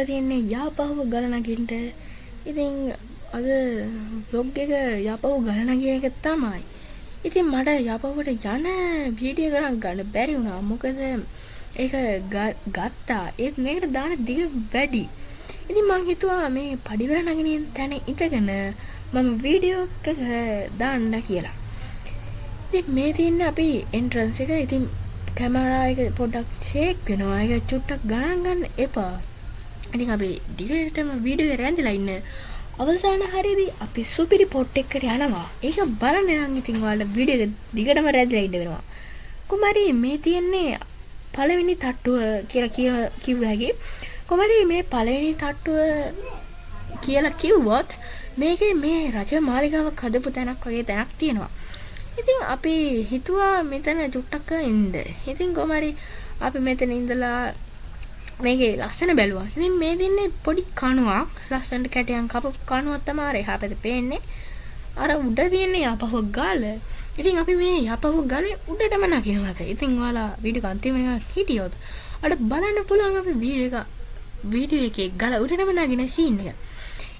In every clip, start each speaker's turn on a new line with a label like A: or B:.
A: ඇවිල්ලා තියෙන්නේ යාපහුව ගල නගින්න. ඉතින් අද vlog එක යාපහුව ගල නගින එක තමයි. ඉතින් මට යාපහුවට යන වීඩියෝ ගණන් ගන්න බැරි වුණා. මොකද ඒක ගත්තා. ඒත් මේකට දාන දිග වැඩි. ඉතින් මං හිතුවා මේ පඩිවල නගින තැන ඉඳගෙන මම වීඩියෝ එක දාන්න කියලා. ඉතින් මේ තියෙන්නේ අපි එන්ට්‍රන්ස් එක. ඉතින් කැමරා එක පොඩ්ඩක් ෂේක් වෙනවා. ඒක චුට්ටක් ගණන් ගන්න එපා. ඉතින් අපි දිගටම වීඩියෝ එක රැඳිලා ඉන්න. අවසාන හරියදී අපි සුපිරි පොට් එකකට යනවා. ඒක බලන්න නම් ඉතින් ඔයාලා වීඩියෝ එක දිගටම රැඳිලා ඉන්න වෙනවා. කුමාරි මේ තියෙන්නේ පළවෙනි තට්ටුව කියලා කිව්ව හැකි. කුමාරි මේ පළවෙනි තට්ටුව කියලා කිව්වොත් මේකේ මේ රජ මාලිගාවක් හදපු තැනක් වගේ තැනක් තියෙනවා. ඉතින් අපි හිතුවා මෙතන චුට්ටක් ඉන්න. ඉතින් කුමාරි අපි මෙතන ඉඳලා මේකේ ලස්සන බැලුවා. ඉතින් මේ දින්නේ පොඩි කණුවක් ලස්සනට කැටයන් කපපු කණුවක් තමයි එහා පැත්තේ පේන්නේ. අර උඩ තියෙන්නේ යපහුව ගල. ඉතින් අපි මේ යපහුව ගලේ උඩටම නගිනවා. ඉතින් ඔයාලා වීඩියෝ එක අන්තිම එක හිටියොත් අර බලන්න පුළුවන් අපි වීඩියෝ එකේ ගල උඩටම නගින සීන් එක.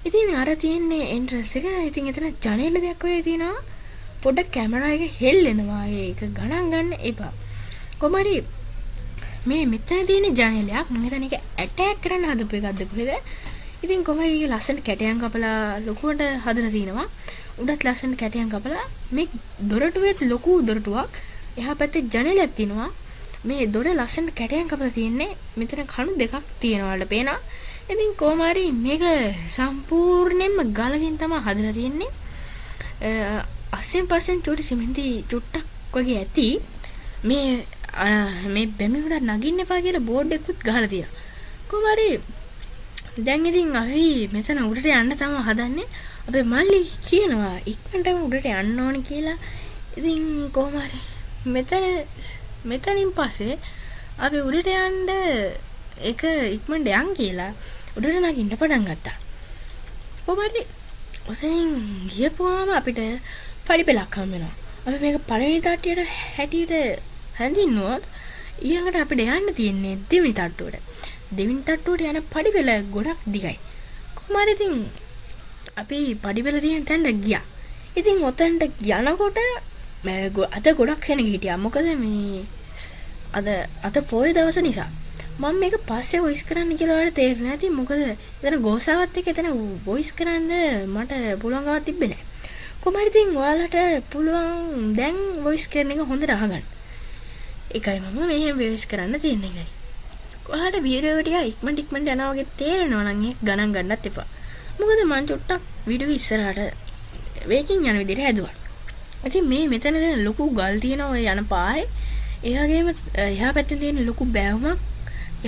A: ඉතින් අර තියෙන්නේ එන්ට්‍රන්ස් එක. ඉතින් එතන ජනේල දෙයක් වගේ තියෙනවා. පොඩ්ඩක් කැමරා එක හෙල්ලෙනවා. ඒක ගණන් ගන්න එපා. කොමාරි මේ මෙතන තියෙන ජනේලයක් මම හිතන්නේ ඒක ඇටැක් කරන්න හදපු එකක්ද කොහෙද? ඉතින් කොහොමද ඒක ලස්සන කැටයන් කපලා ලොකුවට හදලා තිනවා. උඩත් ලස්සන කැටයන් කපලා මේ දොරටුවේ ලොකු දොරටුවක් එහා පැත්තේ ජනේලයක් තියෙනවා. මේ දොර ලස්සන කැටයන් කපලා තියෙන්නේ. මෙතන කණු දෙකක් තියෙනවා වල පේනවා. ඉතින් කොහොමාරි මේක සම්පූර්ණයෙන්ම ගලකින් තමයි හදලා තියෙන්නේ. අස්සෙන් පස්සෙන් චූටි සිමෙන්ති චුට්ටක් වගේ ඇති. මේ බැමි උඩ නගින්න එපා කියලා බෝඩ් එකකුත් ගහලා තියෙනවා. කොහොමාරි දැන් ඉතින් අපි මෙතන උඩට යන්න තමයි හදන්නේ. අපේ මල්ලි කියනවා ඉක්මනටම උඩට යන්න ඕනි කියලා. ඉතින් කොහොමාරි මෙතනින් පස්සේ අපි උඩට යන්න එක ඉක්මනට යන් කියලා උඩට නගින්න පටන් ගත්තා. කොහොමාරි ඔසෙන් ගියපුවාම අපිට පඩි පෙලක් හම් වෙනවා. අපි මේක පළවෙනි තට්ටියට හැටියට හැඳින්නුවොත් ඊළඟට අපිට යන්න තියෙන්නේ දෙවෙනි තට්ටුවට. දෙවෙනි තට්ටුවට යන පඩි පෙළ ගොඩක් දිගයි. කොහොමද ඉතින් අපි පඩි පෙළ තියෙන තැනට ගියා. ඉතින් ඔතනට යනකොට අද ගොඩක් කෙනෙක් හිටියා. මොකද මේ අද පොයේ දවස නිසා. මම මේක පස්සේ වොයිස් කරන්න කියලා වල තේරෙන්නේ නැති. මොකද එතන ගෝසාවත් එක්ක එතන වොයිස් කරන්න මට පුළුවන් කමක් තිබ්බේ නැහැ. කොහොමද ඉතින් ඔයාලට පුළුවන් දැන් වොයිස් කරන එක හොඳට අහගන්න. ඒකයි මම මෙහෙම වොයිස් කරන්න තියෙන්නේ එකයි. ඔයාලට වීඩියෝ එක ටික ඉක්මනට යනවා වගේ තේරෙනවා නම් ඒක ගණන් ගන්නත් එපා. මොකද මම චුට්ටක් වීඩියෝ ඉස්සරහට වේකින් යන විදිහට හැදුවා. ඉතින් මෙතන ලොකු ගල් තියෙනවා ඔය යන පාරේ. ඒ වගේම එහා පැත්තේ තියෙන ලොකු බෑවුමක්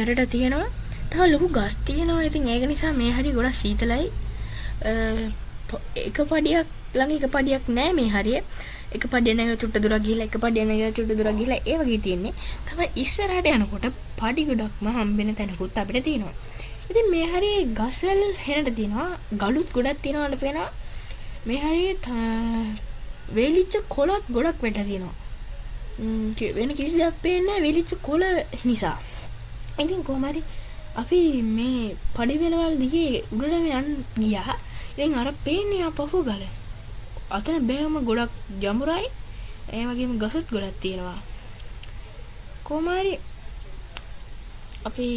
A: යටට තියෙනවා. තව ලොකු ගස් තියෙනවා. ඉතින් ඒක නිසා මේ හරිය ගොඩක් සීතලයි. එක පඩියක් ළඟ එක පඩියක් නෑ මේ හරිය. එක පඩිය නැගලා චුට්ට දුරක් ගිහලා එක පඩිය නැගලා චුට්ට දුරක් ගිහලා ඒ වගේ තියෙන්නේ. තමයි ඉස්සරහට යනකොට පඩි ගොඩක්ම හම්බෙන තැනකුත් අපිට තියෙනවා. ඉතින් මේ හරිය ගස්වල හෙනට තියෙනවා. ගලුත් ගොඩක් තියෙනවා වල පේනවා. මේ හරිය වේලිච්ච කොළත් ගොඩක් වැටලා තියෙනවා. වෙන කිසි දෙයක් පේන්නේ නැහැ වේලිච්ච කොළ නිසා. ඉතින් කොහමද අපි මේ පඩි වෙලවල් දිගේ උඩටම යන්න ගියා. ඉතින් අර පේන්නේ අපහු ගල. අතන බෑවම ගොඩක් ජඹුරයි. ඒ වගේම ගසුත් ගොඩක් තියෙනවා. කොහමද අපි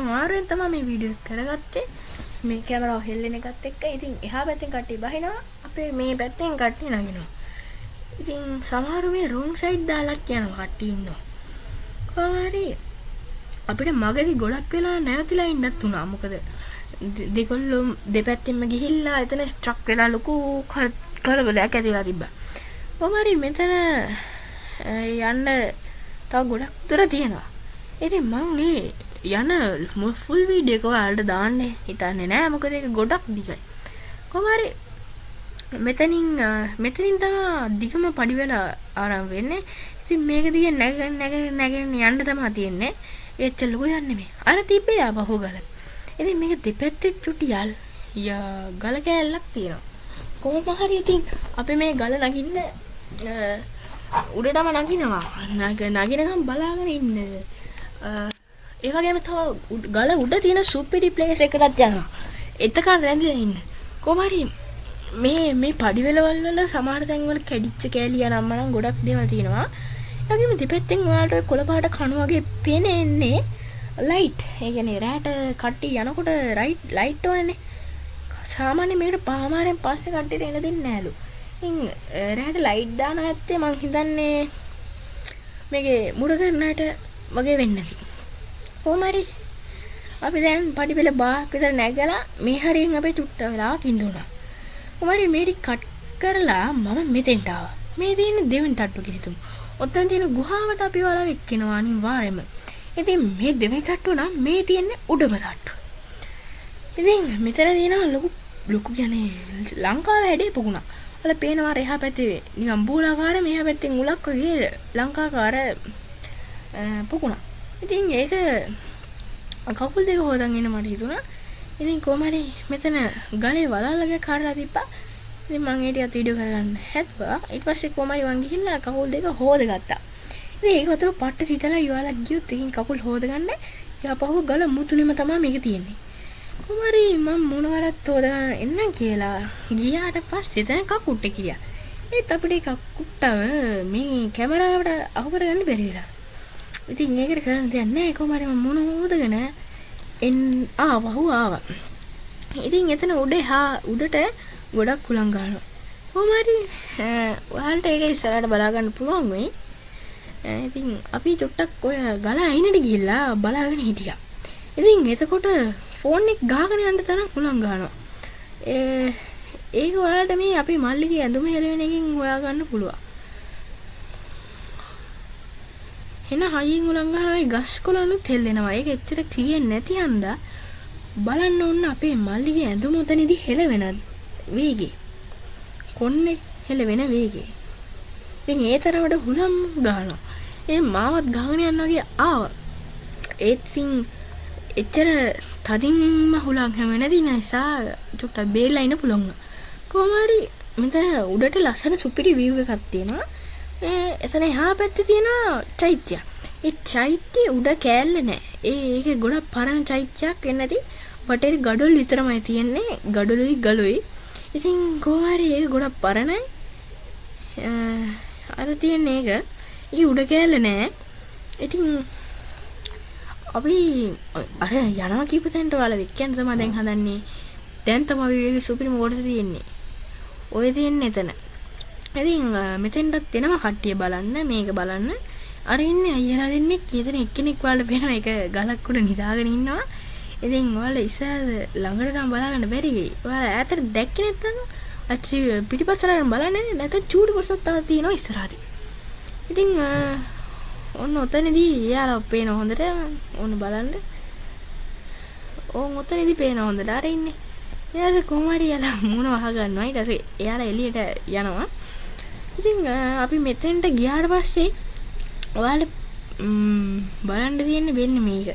A: මාරෙන් තමයි මේ වීඩියෝ එක කරගත්තේ. මේ කැමරාව හෙල්ලෙන එකත් එක්ක. ඉතින් එහා පැත්තෙන් කට්ටිය බහිනවා. අපේ මේ පැත්තෙන් කට්ටිය නගිනවා. ඉතින් සමහරු මේ රෝන් සයිඩ් දාලත් යනවා කට්ටිය ඉන්නවා. කොහමද අපිට මගදී ගොඩක් වෙලා නැවතිලා ඉන්නත් උනා. මොකද දෙකොල්ලෝ දෙපැත්තෙන්ම ගිහිල්ලා එතන ස්ට්‍රක් වෙලා ලොකු කලබලයක් ඇතිලා තිබ්බා. කොහමද මෙතන යන්න තව ගොඩක් දුර තියෙනවා. ඉතින් මම මේ යන ෆුල් වීඩියෝ එක ඔයාලට දාන්න හිතන්නේ නෑ. මොකද ඒක ගොඩක් දිගයි. කොහමද මෙතනින් තමයි දිගම පඩි වෙලා ආරම්භ වෙන්නේ. ඉතින් මේක දිගේ නැගෙන යන්න තමයි තියෙන්නේ. ඒත් ලොකු යන්නේ නෙමෙයි. අර තිබ්බේ ආපහු ගල. ඉතින් මේක දෙපැත්තේ චුටි ගල කෑල්ලක් තියෙනවා. කොහොම හරි ඉතින් අපි මේ ගල නගින්න උඩටම නගිනවා. නගිනකම් බලාගෙන ඉන්න. ඒ වගේම තව ගල උඩ තියෙන සුපිරි ප්ලේස් එකකටත් යනවා. එතකන් රැඳිලා ඉන්න. කොහමරි මේ පඩිවලවල් වල සමහර තැන්වල කැඩිච්ච කෑලි යනම්ම නම් ගොඩක් දේවල් තියෙනවා. ඒ වගේම දෙපැත්තෙන් ඔයාලට ඔය කොළ පාට කණු වගේ පේන්නේ ලයිට්. ඒ කියන්නේ රැට කට්ටිය යනකොට ලයිට් ඕනනේ. සාමාන්‍ය මේකට පාමාරෙන් පස්සේ කට්ටියට එන දෙන්නේ නැලු. ඉතින් රැට ලයිට් දාන ඇත්තේ මං හිතන්නේ මේකේ මුඩ කරනාට වගේ වෙන්න ඇති. කොහමරි අපි දැන් පඩිපෙළ බාක් විතර නැගලා මේ හරියෙන් අපේ චුට්ට වෙලා කින්න උනා. කොහමරි මේටි කට් කරලා මම මෙතෙන්ට ආවා. මේ තියෙන දෙවෙනි තට්ටු කිරිතුමු. ඔතන තියෙන ගුහාවට අපි ඔයාලව එක්කිනවා අනිවාර්යයෙන්ම. ඉතින් මේ දෙවෙනි තට්ටුව නම් මේ තියෙන්නේ උඩම තට්ටුව. ඉතින් මෙතන තියෙනවා ලොකු කියන්නේ ලංකාවේ හැඩේ පොකුණා. වල පේනවා එහා පැත්තේ නිකන් බූලාකාර මෙහා පැත්තෙන් උලක් වගේ ලංකාකාර පොකුණා. ඉතින් ඒක කකුල් දෙක හොදන් ඉන්න මට හිතුණා. ඉතින් කොහමරි මෙතන ගලේ වලල්ලගේ කාරලා තිබ්බා. ඉතින් මම ඒ ටිකත් වීඩියෝ කරගන්න හැදුවා. ඊට පස්සේ කොහමරි මං ගිහිල්ලා කකුල් දෙක හොදගත්තා. ඉතින් ඒක වතුර පට්ට සිතලා යවලා ගියොත් ඉතින් කකුල් හොදගන්න යාපහුව ගල මුතුලිම තමයි මේක තියෙන්නේ. කොහමරි මම මුණ ගලත් හොදගන්න එන්නම් කියලා ගියාට පස්සේ දැන් කකුට්ට කිරියා. ඒත් අපිට කකුට්ටව මේ කැමරාවට අහු කරගන්න බැරි වෙලා. ඉතින් ඒකට කරන්න දෙයක් නැහැ. කොහමරි මම මුණ හොදගෙන ආවා. ඉතින් එතන උඩට ගොඩක් කුලං ගන්නවා. කොහමරි ඔයාලට ඒක ඉස්සරහට බලා ගන්න පුළුවන් වෙයි. ඉතින් අපි චුට්ටක් ඔය ගල අයිනට ගිහිල්ලා බලාගෙන හිටියා. ඉතින් එතකොට ෆෝන් එක ගහගෙන යන්න තරම් කුලං ගන්නවා. ඒක ඔයාලට මේ අපේ මල්ලිගේ ඇඳුම හෙලවෙන එකකින් හොයා ගන්න පුළුවන්. එන හයියෙන් උලං ගහනවා ගස් කොළනුත් හෙල්ලෙනවා. ඒක එච්චර ක්ලියර් නැති හන්දා බලන්න ඕන අපේ මල්ලිගේ ඇඳුම උතනදී හෙලවෙන වේගේ. කොන්නේ හෙලවෙන වේගේ. ඉතින් ඒ තරමට හුලම් ගහනවා. මාවත් ගහගෙන යනවා වගේ ආවා. ඒත් ඉතින් එච්චර තදින්ම හුලං හැම නැති නිසා චුට්ටක් බේරලා ඉන්න පුළුවන්. කොහමරි මෙතන උඩට ලස්සන සුපිරි view එකක් තියෙනවා. එතන එහා පැත්තේ තියෙන චෛත්‍යය. ඒ චෛත්‍ය උඩ කෑල්ල නෑ. ඒකේ ගොඩක් පරණ චෛත්‍යයක් වෙන්නේ නැති වටේ ගඩොල් විතරමයි තියෙන්නේ. ගඩොලුයි ගලුයි. ඉතින් කොහමරි ඒක ගොඩක් පරණයි. අර තියෙන එක උඩ කෑල්ල නෑ. ඉතින් අපි අර යනවා කියපු තැනට ඔයාලා වෙක්කන්න තමයි දැන් හදන්නේ. දැන් තමයි වීඩියෝ එකේ සුපිරිම කොටස තියෙන්නේ. ඔය තියෙන්නේ එතන. ඉතින් මෙතෙන්ටත් එනවා කට්ටිය බලන්න මේක බලන්න. අර ඉන්නේ අයියලා දෙන්නෙක් ඊතන එක්කෙනෙක් ඔයාලට වෙනවා ඒක ගලක් උඩ නිදාගෙන ඉන්නවා. ඉතින් ඔයාලා ඉස්සරහ ළඟට නම් බලාගන්න බැරි වෙයි. ඔයාලා ඈතට දැක්කේ නැත්නම් අච්චි පිටිපස්සට බලන්නේ නැත්නම් චූටි කොටසක් තව තියෙනවා ඉස්සරහදී. ඉතින් ඔන්න ඔතනදී එයාලා පේන හොඳට ඔන්න බලන්න. ඕන් ඔතනදී පේන හොඳට අර ඉන්නේ. ඊට කොහොම හරි එයාලා මුණ වහ ගන්නවා. ඊට පස්සේ එයාලා එළියට යනවා. ඉතින් අපි මෙතෙන්ට ගියාට පස්සේ ඔයාලා බලන්න තියෙන්නේ වෙන්නේ මේක.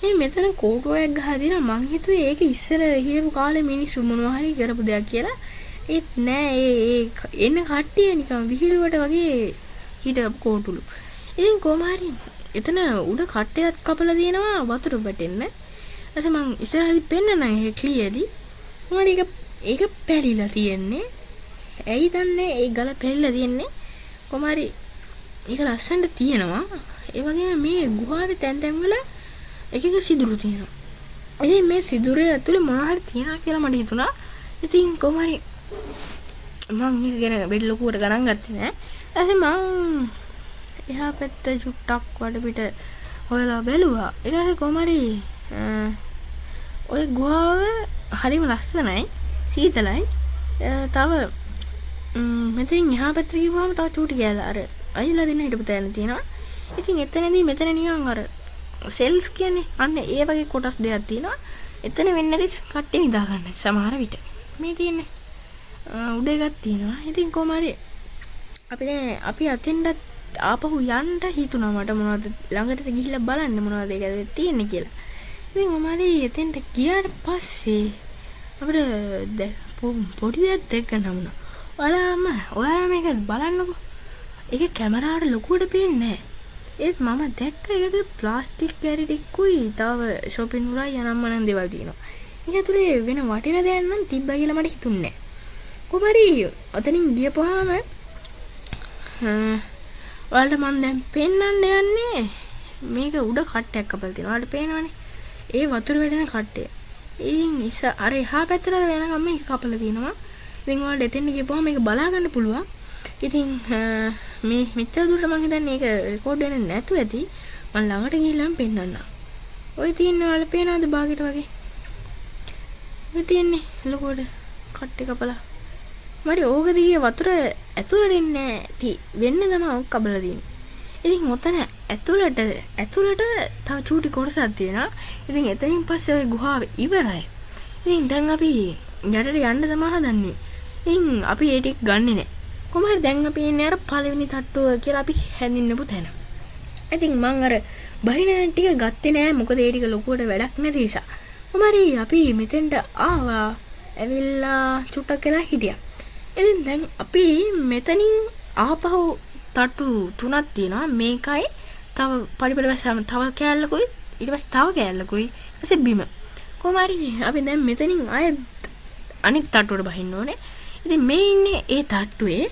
A: මේ මෙතන කෝටුවක් ගහලා තියෙනවා. මං හිතුවේ ඒක ඉස්සර හිටපු කාලේ මිනිස්සු මොනවා හරි කරපු දෙයක් කියලා. ඒත් නෑ ඒ එන්න කට්ටිය නිකන් විහිළුවට වගේ හිටපු කෝටුලු. ඉතින් කොහොම හරි එතන උඩ කට්ටයක් කපලා තියෙනවා වතුර වැටෙන්න. ඊට මං ඉස්සරහදී පෙන්නන ඒක ක්ලියර්ලි. මොකද ඒක පැලිලා තියෙන්නේ. ඇයි දන්නේ ඒ ගල පැලිලා තියෙන්නේ? කොහොම හරි ඒක ලස්සනට තියෙනවා. ඒ වගේම මේ ගුහාවේ තැන් වල එක එක සිදුරු තියෙනවා. ඉතින් මේ සිදුරේ ඇතුලේ මොනවා හරි තියනවා කියලා මට හිතුණා. ඉතින් කොහොම හරි මං මේක ගැන බෙඩ ලොකුවට ගණන් ගත්තේ නෑ. ඊට මං එහා පැත්ත චුට්ටක් වටපිට හොයලා බැලුවා. ඊට පස්සේ කොහොම හරි ඔය ගුහාව හරිම ලස්සනයි. සීතලයි. තව මෙතෙන් එහා පැත්තට ගිහුවාම තව චූටි කැලලා අර අයිලා දෙන්න හිටපු තැන තියෙනවා. ඉතින් එතනදී මෙතන නිකන් අර සෙල්ස් කියන්නේ අන්න ඒ වගේ කොටස් දෙකක් තියෙනවා. එතන වෙන්නේ නැති කට්ටිය නිදා ගන්න සමහර විට. මේ තියෙන්නේ උඩ එකක් තියෙනවා. ඉතින් කොහොම හරි අපි අතෙන්ට ආපහු යන්න හිතුණා. මට මොනවද ළඟට ගිහිල්ලා බලන්න මොනවද ඒක තියෙන්නේ කියලා. ඉතින් කොහොම හරි එතෙන්ට ගියාට පස්සේ අපිට පොඩි දෙයක් දැක්ක නමුනා. ඔයාලා මේක බලන්නකෝ. ඒක කැමරාවට ලොකුවට පේන්නේ නැහැ. ඒත් මම දැක්ක ඒකේ ප්ලාස්ටික් කැරි ටිකුයි තව shopping වලයි යනම්මනම් දේවල් තියෙනවා. ඒක ඇතුලේ වෙන වටින දෙයක් නම් තිබ්බයි කියලා මට හිතුන්නේ නැහැ. කොහොමරි අතනින් ගියපුවාම ඔයාලට මම දැන් පෙන්නන්න යන්නේ මේක උඩ කට්ටයක් කපලා තියෙනවා. ඔයාලට පේනවනේ. ඒ වතුර වැටෙන කට්ටය. ඉතින් අර එහා පැත්තට යනකම් මේක කපලා තියෙනවා. ඉතින් ඔයාලට එතෙන් ගියපුවාම මේක බලා ගන්න පුළුවන්. ඉතින් මේ මෙච්චර දුරට මම හිතන්නේ ඒක රෙකෝඩ් වෙන්නේ නැතු ඇති. මම ළඟට ගිහිල්ලාම පෙන්නන්න. ඔය තියෙන ඔයාලට පේනවද බාගෙට වගේ? ඔය තියෙන්නේ ලොකෝට කට්ටේ කපලා. මරි ඕක දිගේ වතුර ඇතුළට එන්නේ නැති වෙන්නේ තමයි ඔක් කබලා තියෙන්නේ. ඉතින් මොතන ඇතුළට තව චූටි කොටසක් තියෙනවා. ඉතින් එතනින් පස්සේ ওই ගුහාව ඉවරයි. ඉතින් දැන් අපි යටට යන්න තමයි හදන්නේ. ඉතින් අපි ඒ ටික ගන්නෙ නෑ. කොහොමද දැන් අපි ඉන්නේ අර පළවෙනි තට්ටුව කියලා අපි හැඳින්වපු තැන. ඉතින් මම අර බහින ටික ගත්තේ නෑ මොකද ඒ ටික ලොකුවට වැඩක් නැති නිසා. කොහොමරි අපි මෙතෙන්ට ආවා. ඇවිල්ලා චුට්ටක් වෙලා හිටියා. ඉතින් දැන් අපි මෙතනින් ආපහු තට්ටු 3ක් තියෙනවා. මේකයි තව පඩිපඩ වැස්සම තව කෑල්ලකුයි ඊට පස්සේ තව කෑල්ලකුයි ඊපස්සේ බිම. කොහොමරි අපි දැන් මෙතනින් ආයෙ අනිත් තට්ටුවට බහින්න ඕනේ. ඉතින් මේ ඉන්නේ ඒ තට්ටුවේ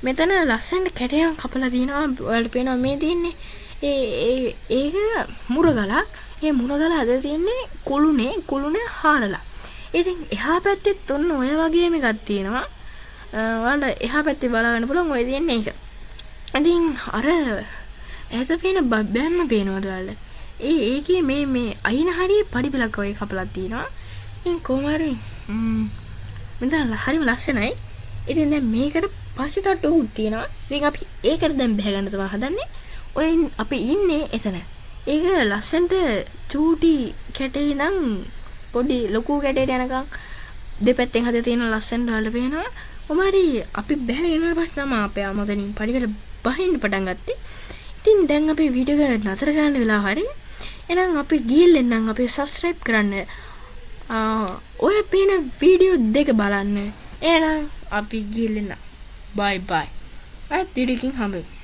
A: මෙතන ලස්සනට කැටයන් කපලා තිනවා. ඔයාලට පේනවා මේ තියෙන්නේ ඒක මුරගලක්. ඒ මුරගල අද තියෙන්නේ කුළුනේ හාරලා. ඉතින් එහා පැත්තෙත් ඔන්න ඔය වගේම එකක් තියෙනවා. ඔයාලට එහා පැත්තේ බලන්න පුළුවන් ඔය තියෙන්නේ ඒක. ඉතින් අර ඈත පේන බැම්ම පේනවද ඔයාලට? ඒකේ මේ අයින හරිය පඩිපලක් වගේ කපලා තියෙනවා. ඉතින් කොහොමරි මෙතන හරිම ලස්සනයි. ඉතින් දැන් මේකට පස්සේ තට්ටුවක් තියෙනවා. ඉතින් අපි ඒකට දැන් බහ ගන්න තමයි හදන්නේ. ඔය අපි ඉන්නේ එතන. ඒක ලස්සනට චූටි කැටේ ඉඳන් පොඩි ලොකු කැටේට යනකම් දෙපැත්තෙන් හදලා තියෙන ලස්සනට වල පේනවා. කොහොමරි අපි බැලලා ඉන්න පස්සේ තමයි අපේ ආමතනින් පඩිවල බහින්න පටන් ගත්තේ. ඉතින් දැන් අපි වීඩියෝ එක නතර කරන්න වෙලා හරි. එහෙනම් අපි ගිහින් අපි subscribe කරන්න. ඔය පේන වීඩියෝ දෙක බලන්න. එහෙනම් අපි ගිහින් bye bye. අත් දිඩකින් හම්බෙමු.